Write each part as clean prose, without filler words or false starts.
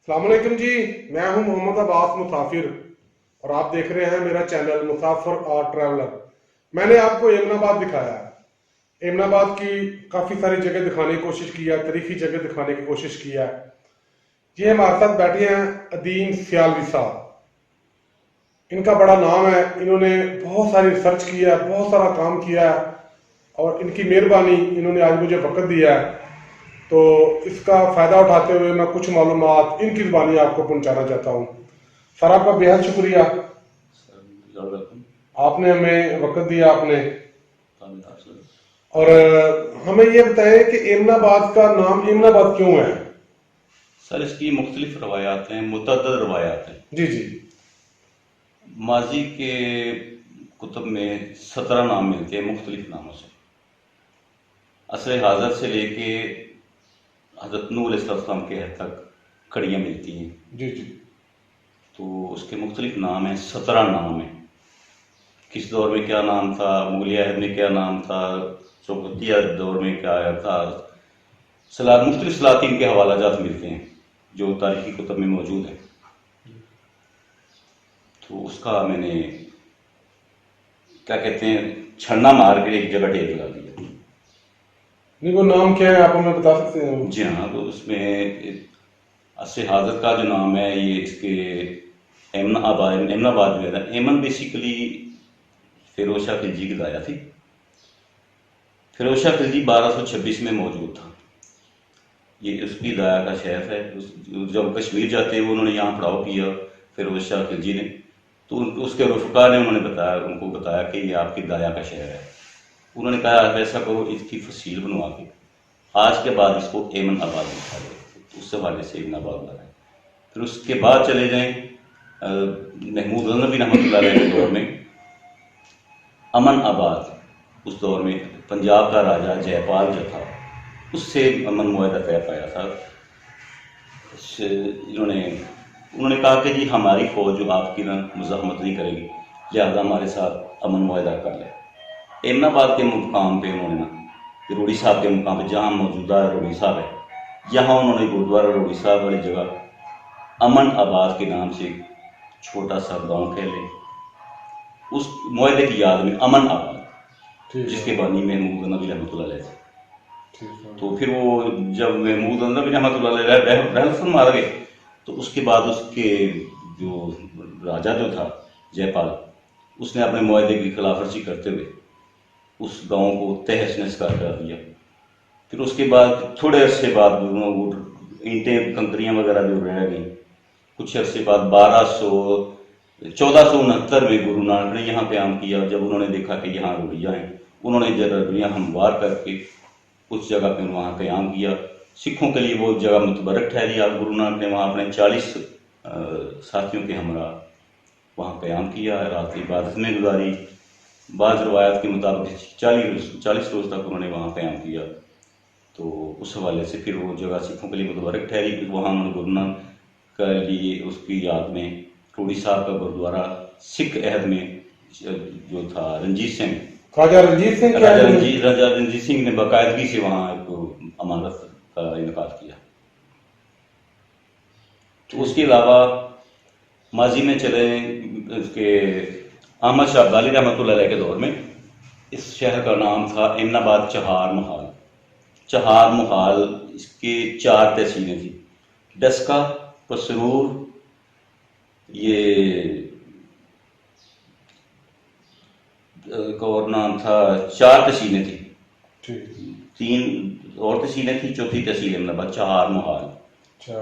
السلام علیکم جی، میں ہوں محمد عباس مسافر اور آپ دیکھ رہے ہیں میرا چینل مسافر اور ٹریولر۔ میں نے آپ کو ایمن آباد دکھایا ہے۔ ایمن آباد کی کافی ساری جگہ دکھانے کی کوشش کی ہے، تاریخی جگہ دکھانے کی کوشش کی ہے۔ یہ ہمارے ساتھ بیٹھے ہیں عدیم سیالوی صاحب۔ ان کا بڑا نام ہے، انہوں نے بہت ساری ریسرچ کی ہے، بہت سارا کام کیا ہے اور ان کی مہربانی انہوں نے آج مجھے وقت دیا ہے، تو اس کا فائدہ اٹھاتے ہوئے میں کچھ معلومات ان کی زبانی آپ کو پہنچانا چاہتا ہوں۔ سر آپ کا بے حد شکریہ، آپ نے ہمیں وقت دیا آپ نے۔ اور ہمیں یہ بتائیں کہ ایمن آباد کا نام ایمن آباد کیوں ہے؟ سر اس کی مختلف روایات ہیں، متعدد روایات ہیں۔ جی جی، ماضی کے کتب میں 17 نام ملتے ہیں مختلف ناموں سے۔ عصر حاضر سے لے کے حضرت نوح علیہ السلام کے حد تک کڑیاں ملتی ہیں۔ جی جی، تو اس کے مختلف نام ہیں، 17 نام ہیں۔ کس دور میں کیا نام تھا، مغلیہ عہد میں کیا نام تھا، چوکھتیہ دور میں کیا آیا تھا، مختلف سلاطین کے حوالہ جات ملتے ہیں جو تاریخی کتب میں موجود ہیں۔ تو اس کا میں نے کیا کہتے ہیں چھڑنا مار کے ایک جگہ ڈھیر لگا دیا۔ نہیں وہ نام کیا ہے آپ ہمیں بتا سکتے ہیں؟ جی ہاں، تو اس میں عصر حاضر کا جو نام ہے یہ اس کے ایمن آباد میں تھا۔ ایمن بیسیکلی فیروز شاہ خلجی کی دایا تھی۔ فیروز شاہ خلجی 1226 میں موجود تھا، یہ اس کی دایا کا شہر ہے۔ جب کشمیر جاتے ہیں انہوں نے یہاں پڑاؤ کیا فیروز شاہ خلجی نے، تو اس کے رفقا نے ان کو بتایا کہ یہ آپ کی دایا کا شہر ہے۔ انہوں نے کہا ایسا کرو اس کی فصیل بنوا کے آج کے بعد اس کو ایمن آباد لکھا جائے، اس حوالے سے ایمن آباد لگا ہے۔ پھر اس کے بعد چلے جائیں محمود غزنوی رحمۃ اللہ علیہ کے دور میں امن آباد، اس دور میں پنجاب کا راجہ جے پال جو تھا اس سے امن معاہدہ طے پایا تھا۔ انہوں نے کہا کہ جی ہماری فوج جو آپ کی مزاحمت نہیں کرے گی، لہٰذا ہمارے ساتھ امن معاہدہ کر لے۔ ایمن آباد کے مقام پہ انہوں نے روڑی صاحب کے مقام پہ جہاں موجودہ روڑی صاحب ہے، یہاں انہوں نے گرودوارہ روڑی صاحب والی جگہ امن آباد کے نام سے چھوٹا سا گاؤں کھیلے، اس معاہدے کی یاد میں امن آباد، جس کے بانی محمود غزنوی رحمۃ اللہ علیہ تھے۔ تو پھر وہ جب محمود غزنوی رحمۃ اللہ علیہ رحل فرما گئے تو اس کے بعد اس کے جو راجہ جو تھا جے پال، اس نے اپنے معاہدے کی خلاف ورزی کرتے ہوئے اس گاؤں کو تہس نہس کر دیا۔ پھر اس کے بعد تھوڑے عرصے بعد وہ اینٹیں کنکریاں وغیرہ جو رہ گئیں، کچھ عرصے بعد 1469 میں گرو نانک نے یہاں قیام کیا۔ جب انہوں نے دیکھا کہ یہاں روڑیاں ہیں، انہوں نے روڑیاں ہموار کر کے اس جگہ پہ وہاں قیام کیا۔ سکھوں کے لیے وہ جگہ متبرک ٹھہری۔ اب گرو نانک نے وہاں اپنے 40 ساتھیوں کے ہمراہ وہاں قیام کیا، رات کی عبادت میں گزاری۔ بعض روایات کے مطابق 40 روز تک انہوں نے وہاں قیام کیا۔ تو اس حوالے سے پھر وہ جگہ سکھوں کے لیے متبرک ٹھہری۔ وہاں انہوں نے گرو نانک کے لیے اس کی یاد میں روڑی صاحب کا گرودوارہ سکھ عہد میں جو تھا رنجیت سنگھ، راجہ رنجیت سنگھ نے باقاعدگی سے وہاں ایک امانت کا انعقاد کیا۔ تو اس کے علاوہ ماضی میں چلے اس کے احمد شاہ ابدالی رحمۃ اللہ علیہ کے دور میں اس شہر کا نام تھا ایمن آباد چہار محال۔ چہار محال اس کے 4 تحصیلیں تھیں، ڈسکا، پسرور، یہ ایک اور نام تھا، 4 تحصیلیں تھیں، 3 اور تحصیلیں تھیں، چوتھی تحصیل ایمن آباد چہار محال۔ تو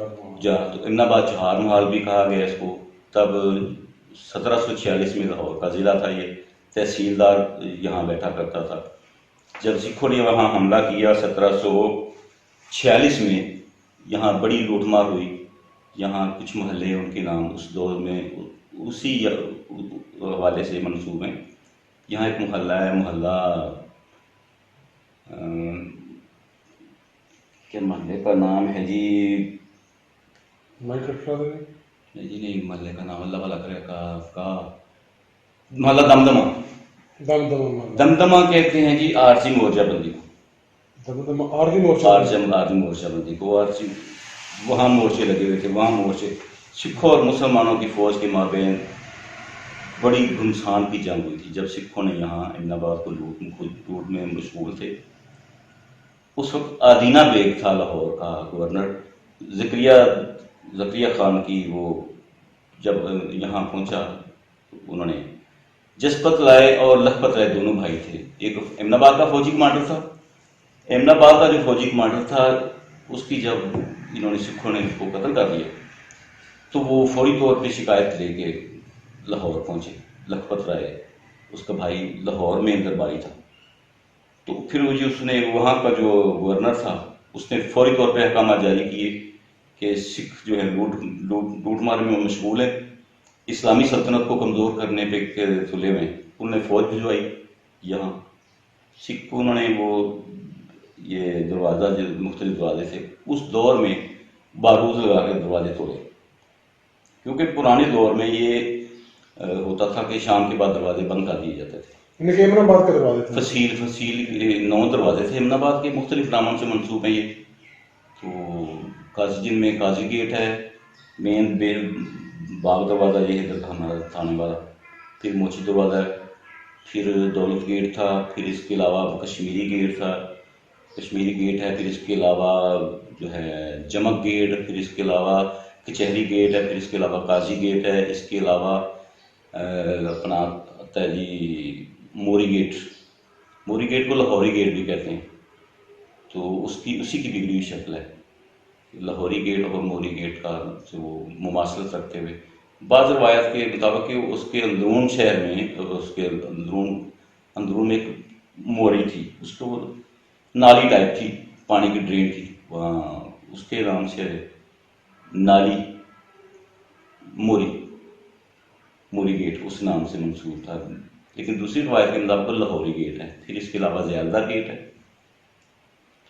ایمن آباد چہار محال بھی کہا گیا اس کو۔ تب 1746 میں لاہور کا ضلع تھا، یہ تحصیلدار یہاں بیٹھا کرتا تھا۔ جب سکھوں نے وہاں حملہ کیا 1746 میں، یہاں بڑی لوٹ مار ہوئی۔ یہاں کچھ محلے ان کے نام اس دور میں اسی حوالے سے منسوب ہیں۔ یہاں ایک محلہ ہے، محلہ کیا محلے کا نام ہے جی، نہیں محلے کا نام اللہ بھلا کرے کا محلہ دمدمہ کہتے ہیں جی، آرسی مورچہ بندی کو، آرسی مورچہ بندی کو وہاں مورچے لگے ہوئے تھے، وہاں مورچے سکھوں اور مسلمانوں کی فوج کے مابین بڑی گھمسان کی جنگ ہوئی تھی جب سکھوں نے یہاں امن آباد کو لوٹ میں مشغول تھے۔ اس وقت آدینہ بیگ تھا لاہور کا گورنر، زکریا خان کی وہ جب یہاں پہنچا تو انہوں نے جسپت رائے اور لکھپت رائے دونوں بھائی تھے، ایک امن آباد کا فوجی کمانڈر تھا۔ امن آباد کا جو فوجی کمانڈر تھا اس کی جب انہوں نے سکھوں نے اس کو قتل کر دیا تو وہ فوری طور پہ شکایت لے کے لاہور پہنچے۔ لکھپت رائے اس کا بھائی لاہور میں درباری تھا، تو پھر وہ جو اس نے وہاں کا جو گورنر تھا اس نے فوری طور پہ احکامات جاری کیے کہ سکھ جو ہے لوٹ مار میں مشغول ہے، اسلامی سلطنت کو کمزور کرنے پہ تلے میں انہوں نے فوج بھجوائی یہاں۔ سکھ کو انہوں نے وہ یہ دروازہ جو مختلف دروازے تھے اس دور میں بارود لگا کے دروازے توڑے، کیونکہ پرانے دور میں یہ ہوتا تھا کہ شام کے بعد دروازے بند کر دیے جاتے تھے۔ یعنی کہ امن آباد کے دروازے تھے؟ فصیل 9 دروازے تھے امن آباد کے، مختلف ناموں سے منسوب ہیں یہ۔ تو قاضی جن میں قاضی گیٹ ہے، مین باغ دروازہ یہ ہے ہمارا تھانے والا، پھر موچی دروازہ ہے، پھر دولت گیٹ تھا، پھر اس کے علاوہ کشمیری گیٹ تھا، کشمیری گیٹ ہے، پھر اس کے علاوہ جو ہے جمک گیٹ، پھر اس کے علاوہ کچہری گیٹ ہے، پھر اس کے علاوہ قاضی گیٹ ہے، اس کے علاوہ اپنا آتا ہے جی موری گیٹ کو لاہوری گیٹ بھی کہتے ہیں، تو اسی کی بگڑی ہوئی شکل ہے لاہوری گیٹ اور موری گیٹ کا سے وہ مماثلت رکھتے ہوئے۔ بعض روایت کے مطابق کہ اس کے اندرون شہر میں اس کے اندرون ایک موری تھی، اس کو نالی ٹائپ تھی، پانی کی ڈرین تھی وہاں، اس کے نام سے نالی موری گیٹ اس نام سے منسوب تھا، لیکن دوسری روایت کے مطابق لاہوری گیٹ ہے۔ پھر اس کے علاوہ زیادہ گیٹ ہے،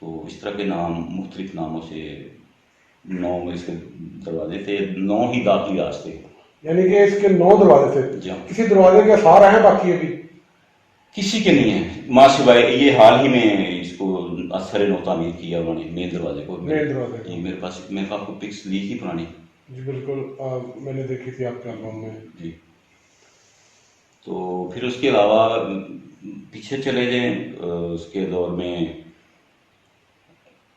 تو اس طرح کے نام مختلف ناموں سے 9 اس کے دروازے تھے، 9 ہی داخلی راستے۔ یعنی کہ اس کے 9 دروازے تھے؟ جی ہاں۔ کسی دروازے کے آثار ہیں باقی ابھی؟ کسی کے نہیں ہے ماں سوائے یہ حال ہی میں اس کو اثر نو تعمیر کیا انہوں نے مین دروازے کو۔ مین دروازے کو؟ جی میرے پاس میں آپ کو پکس لی تھی پرانی۔ جی بالکل، میں نے دیکھی تھی آپ کے البم میں۔ جی تو پھر اس کے علاوہ پیچھے چلے جائیں اس کے دور میں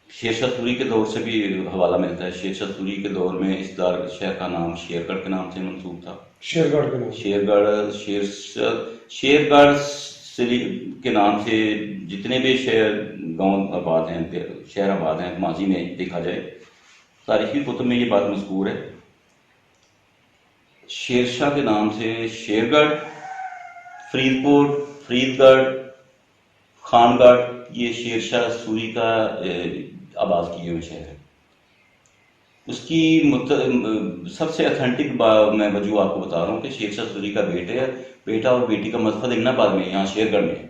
شیر شاہ سوری کے دور سے بھی حوالہ ملتا ہے۔ شیر شاہ سوری کے دور میں اس شہر کا نام شیر گڑھ کے نام سے منسوب تھا۔ شیر گڑھ کے نام؟ شیر گڑھ کے نام سے جتنے بھی گاؤں آباد ہیں، شہر آباد ہیں ماضی میں دیکھا جائے، تاریخی کتب میں یہ بات مذکور ہے۔ شیر شاہ کے نام سے شیر گڑھ، فرید گڑھ، خان گڑھ، یہ شیر شاہ سوری کا آباد کیے ہوئے شہر ہے۔ اس کی سب سے اتھینٹک میں وجوہ آپ کو بتا رہا ہوں کہ شیر شاہ سوری کا بیٹا اور بیٹی کا مدفن امن آباد میں، یہاں شیر گڑھ میں ہے۔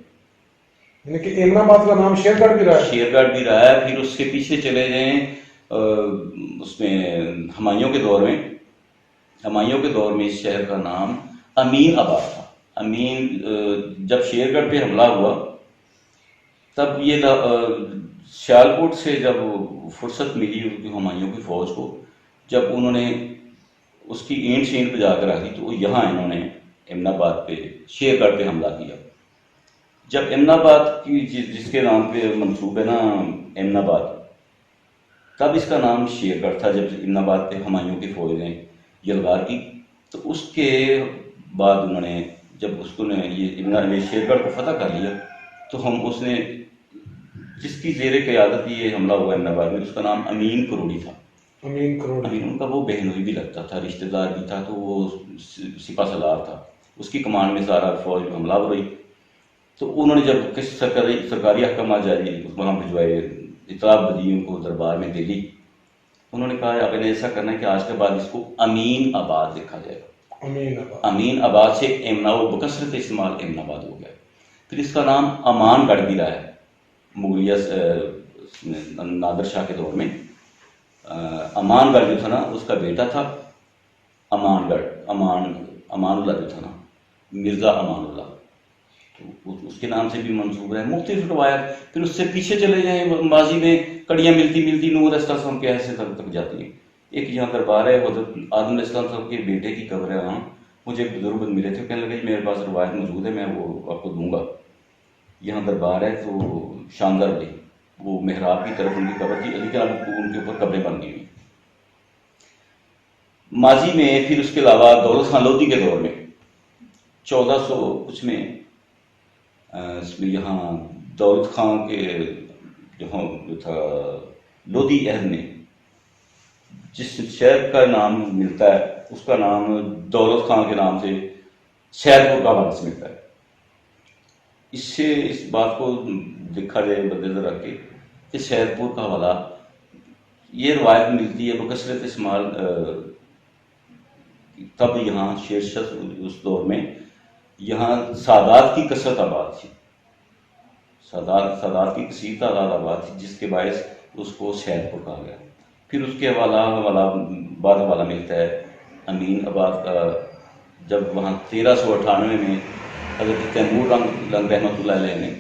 یعنی کہ امن آباد کا نام شیر گڑھ بھی رہا ہے؟ شیر گڑھ بھی رہا ہے۔ پھر اس کے پیچھے چلے جائیں اس میں ہمایوں کے دور میں اس شہر کا نام امین آباد تھا۔ امین جب شیر گڑھ پہ حملہ ہوا تب یہ سیالکوٹ سے جب فرصت ملی ہمایوں کی فوج کو، جب انہوں نے اس کی اینٹ شینٹ پہ جا کر رکھی تو یہاں انہوں نے امن آباد پہ شیر گڑھ پہ حملہ کیا۔ جب امن آباد کی جس کے نام پہ منسوب ہے نا امن آباد، تب اس کا نام شیر گڑھ تھا۔ جب امن آباد پہ ہمایوں کی فوج نے یلغار کی تو اس کے بعد انہوں نے جب اس کو نے یہ شیر گڑھ کو فتح کر لیا تو اس نے جس کی زیر قیادت یہ حملہ ہوا امن آباد میں، اس کا نام امین کروڑی تھا۔ امین ان کا وہ بہنوئی بھی لگتا تھا، رشتہ دار بھی تھا، تو وہ سپہ سالار تھا، اس کی کمانڈ میں سارا فوج حملہ ہو رہی۔ تو انہوں نے جب کچھ سرکاری احکامات جاری وہاں بھجوائے، اطلاع بدی ان کو دربار میں دلی، انہوں نے کہا آپ نے ایسا کرنا ہے کہ آج کے بعد اس کو امین آباد لکھا جائے گا۔ امین آباد سے بکثرت استعمال امن آباد ہو گیا۔ پھر اس کا نام امان گڑھ بھی رہا ہے مغلیہ نادر شاہ کے دور میں۔ امان گڑھ جو تھا نا اس کا بیٹا تھا امان گڑھ، امان اللہ جو تھا نا، مرزا امان اللہ، تو اس کے نام سے بھی منسوب ہے مختلف روایت. پھر اس سے پیچھے چلے جائیں ماضی میں کڑیاں ملتی ملتی نوح علیہ السلام کے ایسے تک جاتی ہیں. ایک یہاں دربار ہے حضرت آدم علیہ السلام کے بیٹے کی قبر ہے وہاں. مجھے ایک بزرگ ملے تھے کہنے لگے میرے پاس روایت موجود ہے میں وہ آپ کو دوں گا. یہاں دربار ہے تو شاندار بڑی وہ محراب کی طرف ان کی قبر تھی. علی کے ان کے اوپر قبریں بن گئی ہوئی. ماضی میں پھر اس کے علاوہ دولت خان لودھی کے دور میں 1400 کچھ میں اس میں یہاں دولت خان کے جو تھا لودھی عہد میں جس شہر کا نام ملتا ہے اس کا نام دولت خان کے نام سے شہر پور کا حوالے سے ملتا ہے. اس سے اس بات کو دیکھا جائے مد نظر رکھ کے کہ شہر پور کا حوالہ یہ روایت ملتی ہے بکثرت استعمال. تب یہاں شیر شاہ اس دور میں یہاں سادات کی کثرت آباد تھی. سادات کی کثیر تعداد آباد تھی جس کے باعث اس کو شہر پور کہا گیا. پھر اس کے بعد حوالہ ملتا ہے امین آباد کا جب وہاں 1398 میں حضرت تیمور رنگ رحمۃ اللہ علیہ نے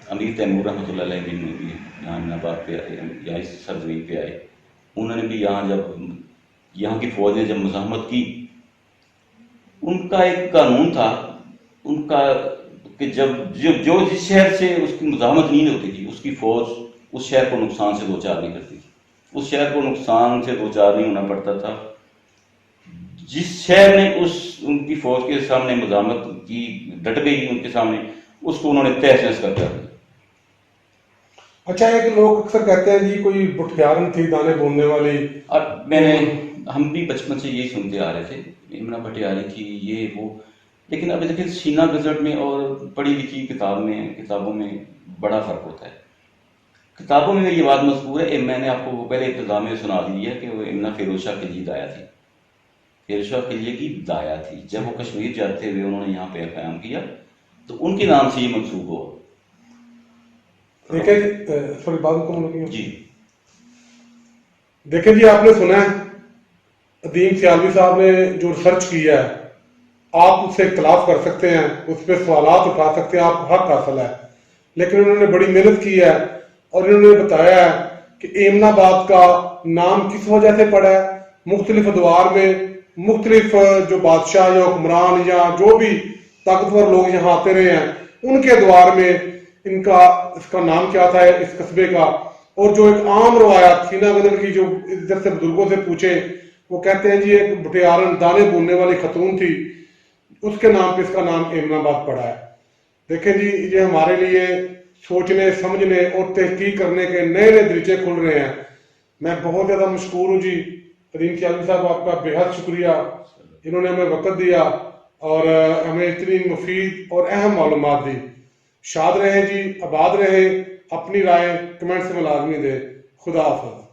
امیر تیمور رحمۃ اللہ علیہ بھی یہاں امین آباد پہ یہاں اس سرزمین پہ آئے. انہوں نے بھی یہاں کی فوج نے جب مزاحمت کی ان کا ایک قانون تھا ان کا کہ جب جو جس شہر سے اس کی مزاحمت نہیں ہوتی تھی اس کی فوج اس شہر کو نقصان سے دوچار نہیں کرتی تھی. اس شہر کو نقصان سے دوچار نہیں ہونا پڑتا تھا. جس شہر نے ان کی فوج کے سامنے مزاحمت کی ڈٹ گئی ان کے سامنے اس کو انہوں نے تہس نہس کر دیا. اچھا ایک لوگ اکثر کہتے ہیں جی کوئی بٹھیارن تھی دانے بوننے والی. اب ہم بھی بچپن سے یہی سنتے آ رہے تھے امنا بھٹیاری تھی یہ وہ. لیکن ابھی دیکھیں سینہ گزٹ میں اور پڑھی لکھی کتابوں میں بڑا فرق ہوتا ہے. کتابوں میں یہ بات مذکور ہے میں نے آپ کو وہ پہلے ابتدا میں سنا دی ہے کہ وہ امنا فیروز شاہ خلجی دایا تھی. فیروز شاہ خلجی کی دایا تھی. جب وہ کشمیر جاتے ہوئے انہوں نے یہاں پہ قیام کیا تو ان کے نام سے یہ منسوب ہوا. جی دیکھیں جی آپ نے سنا ہے عدیم سیالوی صاحب نے جو ریسرچ کیا ہے آپ اس سے اختلاف کر سکتے ہیں اس پہ سوالات اٹھا سکتے ہیں آپ کو حق حاصل ہے. لیکن انہوں نے بڑی محنت کی ہے اور انہوں نے بتایا ہے کہ ایمنا آباد کا نام کس وجہ سے پڑا ہے. مختلف ادوار میں مختلف جو بادشاہ یا حکمران یا جو بھی طاقتور لوگ یہاں آتے رہے ہیں ان کے ادوار میں اس کا نام کیا تھا اس قصبے کا. اور جو ایک عام روایات سینہ گزر کی جو ادھر سے بزرگوں سے پوچھے وہ کہتے ہیں جی ایک بٹیارن دانے بوننے والی خاتون تھی اس کے نام پہ اس کا نام ایمنا آباد پڑا ہے. دیکھیں جی یہ ہمارے لیے سوچنے سمجھنے اور تحقیق کرنے کے نئے نئے دریچے کھل رہے ہیں. میں بہت زیادہ مشکور ہوں جی عدیم سیالوی صاحب آپ کا بے حد شکریہ. انہوں نے ہمیں وقت دیا اور ہمیں اتنی مفید اور اہم معلومات دی. شاد رہیں جی آباد رہیں. اپنی رائے کمنٹ سے ملازمی دے. خدا حافظ.